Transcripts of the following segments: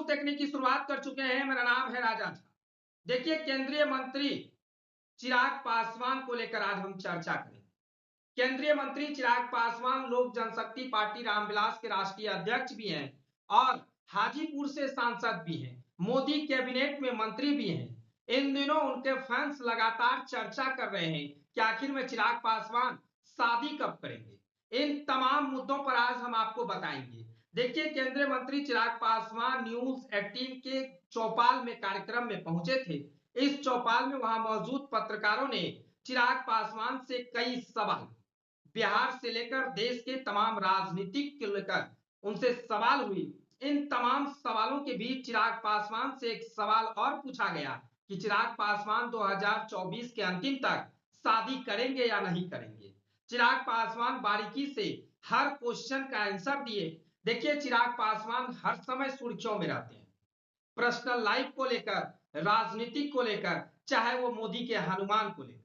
News देखने की शुरुआत कर चुके हैं। मेरा नाम है राजा झा। देखिए, केंद्रीय मंत्री चिराग पासवान को लेकर आज हम चर्चा करेंगे। केंद्रीय मंत्री चिराग पासवान लोक जनशक्ति पार्टी रामविलास के राष्ट्रीय अध्यक्ष भी हैं और हाजीपुर से सांसद भी हैं, मोदी कैबिनेट में मंत्री भी हैं। इन दिनों उनके फैंस लगातार चर्चा कर रहे हैं कि आखिर में चिराग पासवान शादी कब करेंगे। इन तमाम मुद्दों पर आज हम आपको बताएंगे। देखिए, केंद्रीय मंत्री चिराग पासवान न्यूज 18 के चौपाल में कार्यक्रम में पहुंचे थे। इस चौपाल में वहां मौजूद पत्रकारों ने चिराग पासवान से कई सवाल, बिहार से लेकर देश के तमाम राजनीतिक को लेकर उनसे सवाल हुई। इन तमाम सवालों के बीच चिराग पासवान से एक सवाल और पूछा गया कि चिराग पासवान 2024 के अंतिम तक शादी करेंगे या नहीं करेंगे। चिराग पासवान बारीकी से हर क्वेश्चन का आंसर दिए। देखिए, चिराग पासवान हर समय सुर्खियों में रहते हैं, पर्सनल लाइफ को लेकर, राजनीतिक को लेकर, चाहे वो मोदी के हनुमान को लेकर,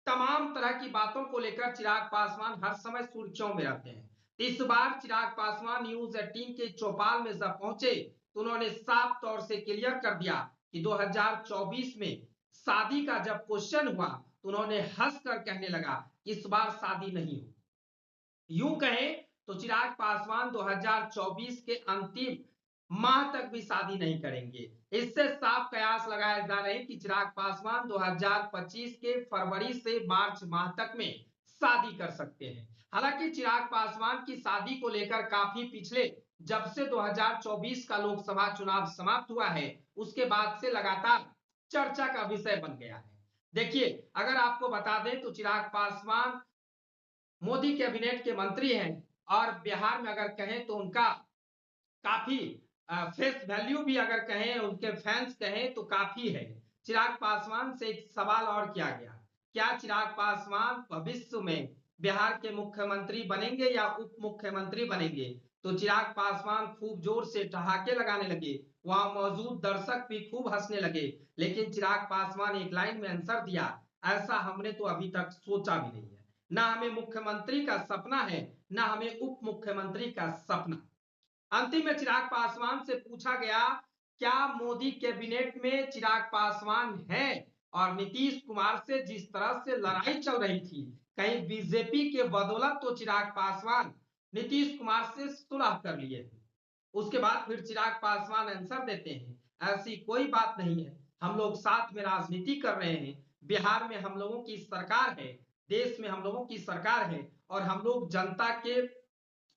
तमाम तरह की बातों को लेकर चिराग पासवान हर समय सुर्खियों में रहते हैं। इस बार चिराग पासवान न्यूज 18 के चौपाल में जब पहुंचे तो उन्होंने साफ तौर से क्लियर कर दिया कि 2024 में शादी का जब क्वेश्चन हुआ तो उन्होंने हंसकर कहने लगा इस बार शादी नहीं होगी। यूं कहें तो चिराग पासवान 2024 के अंतिम माह तक भी शादी नहीं करेंगे। इससे साफ कयास लगाए जा रहे हैं कि चिराग पासवान 2025 के फरवरी से मार्च माह तक में शादी कर सकते हैं। हालांकि चिराग पासवान की शादी को लेकर काफी पिछले, जब से 2024 का लोकसभा चुनाव समाप्त हुआ है उसके बाद से लगातार चर्चा का विषय बन गया है। देखिए, अगर आपको बता दें तो चिराग पासवान मोदी कैबिनेट के मंत्री हैं और बिहार में अगर कहें तो उनका काफी फेस वैल्यू भी अगर कहें, उनके फैंस कहें तो काफी है। चिराग पासवान से एक सवाल और किया गया, क्या चिराग पासवान भविष्य में बिहार के मुख्यमंत्री बनेंगे या उप मुख्यमंत्री बनेंगे। तो चिराग पासवान खूब जोर से ठहाके लगाने लगे, वहां मौजूद दर्शक भी खूब हंसने लगे। लेकिन चिराग पासवान एक लाइन में आंसर दिया, ऐसा हमने तो अभी तक सोचा भी नहीं है। ना हमें मुख्यमंत्री का सपना है, ना हमें उप मुख्यमंत्री का सपना। अंतिम में चिराग पासवान से पूछा गया, क्या मोदी कैबिनेट में चिराग पासवान है। और नीतीश कुमार से जिस तरह से लड़ाई चल रही थी, कहीं बीजेपी के बदौलत तो चिराग पासवान नीतीश कुमार से सुलह कर लिए। उसके बाद फिर चिराग पासवान आंसर देते हैं, ऐसी कोई बात नहीं है, हम लोग साथ में राजनीति कर रहे हैं। बिहार में हम लोगों की सरकार है, देश में हम लोगों की सरकार है और हम लोग जनता के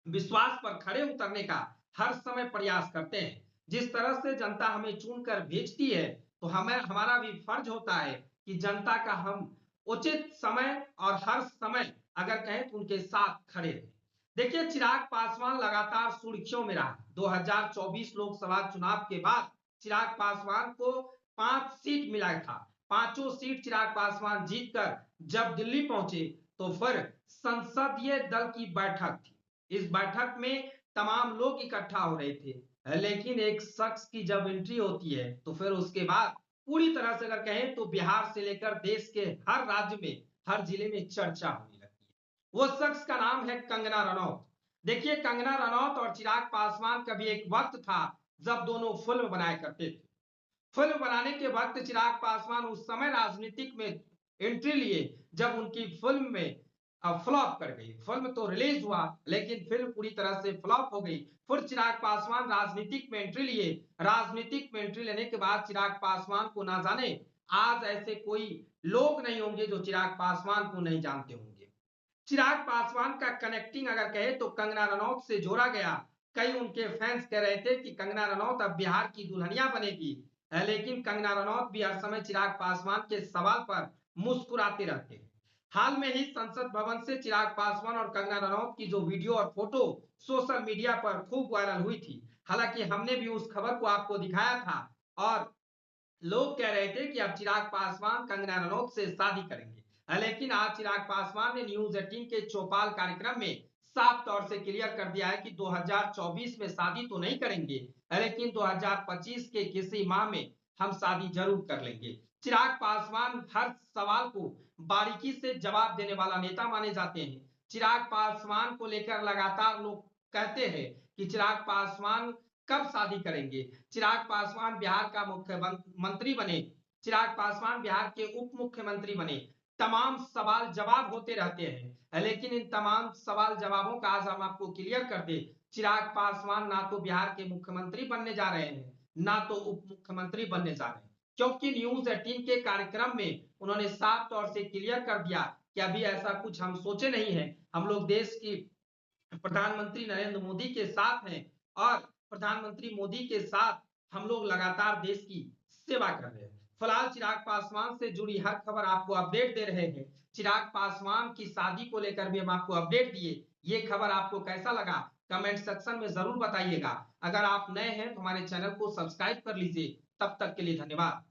विश्वास पर खड़े उतरने का हर समय प्रयास करते हैं। जिस तरह से जनता हमें चुनकर भेजती है तो हमें, हमारा भी फर्ज होता है कि जनता का हम उचित समय और हर समय अगर कहें तो उनके साथ खड़े रहें। देखिए, चिराग पासवान लगातार सुर्खियों में रहा। 2024 लोकसभा चुनाव के बाद चिराग पासवान को 5 सीट मिला था। पांचों सीट चिराग पासवान जीतकर जब दिल्ली पहुंचे तो फिर संसदीय दल की बैठक थी। इस बैठक में तमाम लोग इकट्ठा हो रहे थे, लेकिन एक शख्स की जब एंट्री होती है तो फिर उसके बाद पूरी तरह से अगर कहें तो बिहार से लेकर देश के हर राज्य में, हर जिले में चर्चा होने लगती है। वो शख्स का नाम है कंगना रनौत। देखिए, कंगना रनौत और चिराग पासवान का भी एक वक्त था जब दोनों फिल्म बनाया करते थे। फिल्म बनाने के वक्त चिराग पासवान उस समय राजनीतिक में एंट्री लिए जब उनकी फिल्म में फ्लॉप कर गई। फिल्म तो रिलीज हुआ लेकिन फिल्म पूरी तरह से फ्लॉप हो गई। फिर चिराग पासवान राजनीतिक में एंट्री लिए। राजनीतिक में एंट्री लेने के बाद चिराग पासवान को ना जाने आज ऐसे कोई लोग नहीं होंगे जो चिराग पासवान को नहीं जानते होंगे। चिराग पासवान का कनेक्टिंग अगर कहे तो कंगना रनौत से जोड़ा गया। कई उनके फैंस कह रहे थे कि कंगना रनौत अब बिहार की दुल्हनिया बनेगी, लेकिन कंगना रनौत भी हर समय चिराग पासवान के सवाल पर मुस्कुराते रहते हैं। हाल में ही संसद भवन से चिराग पासवान और कंगना रनौत की जो वीडियो और फोटो सोशल मीडिया पर खूब वायरल हुई थी, हालांकि हमने भी उस खबर को आपको दिखाया था और लोग कह रहे थे कि अब चिराग पासवान कंगना रनौत से शादी करेंगे। लेकिन आज चिराग पासवान ने न्यूज 18 के चौपाल कार्यक्रम में साफ तौर से क्लियर कर दिया है कि 2024 में शादी तो नहीं करेंगे, लेकिन 2025 के किसी माह में हम शादी जरूर कर लेंगे। चिराग पासवान हर सवाल को बारीकी से जवाब देने वाला नेता माने जाते हैं। चिराग पासवान को लेकर लगातार लोग कहते हैं कि चिराग पासवान कब शादी करेंगे, चिराग पासवान बिहार का मुख्यमंत्री बने, चिराग पासवान बिहार के उप मुख्यमंत्री बने, तमाम सवाल जवाब होते रहते हैं। लेकिन इन तमाम सवाल जवाबों का आज हम आपको क्लियर कर दे, चिराग पासवान ना तो बिहार के मुख्यमंत्री बनने जा रहे हैं, ना तो उप मुख्यमंत्री बनने जा रहे हैं, क्योंकि न्यूज 18 के कार्यक्रम में उन्होंने साफ तौर से क्लियर कर दिया कि अभी ऐसा कुछ हम सोचे नहीं है। हम लोग देश की प्रधानमंत्री नरेंद्र मोदी के साथ हैं और प्रधानमंत्री मोदी के साथ हम लोग लगातार देश की सेवा कर रहे हैं। फिलहाल चिराग पासवान से जुड़ी हर खबर आपको अपडेट दे रहे हैं। चिराग पासवान की शादी को लेकर भी हम आपको अपडेट दिए। ये खबर आपको कैसा लगा कमेंट सेक्शन में जरूर बताइएगा। अगर आप नए हैं तो हमारे चैनल को सब्सक्राइब कर लीजिए। तब तक के लिए धन्यवाद।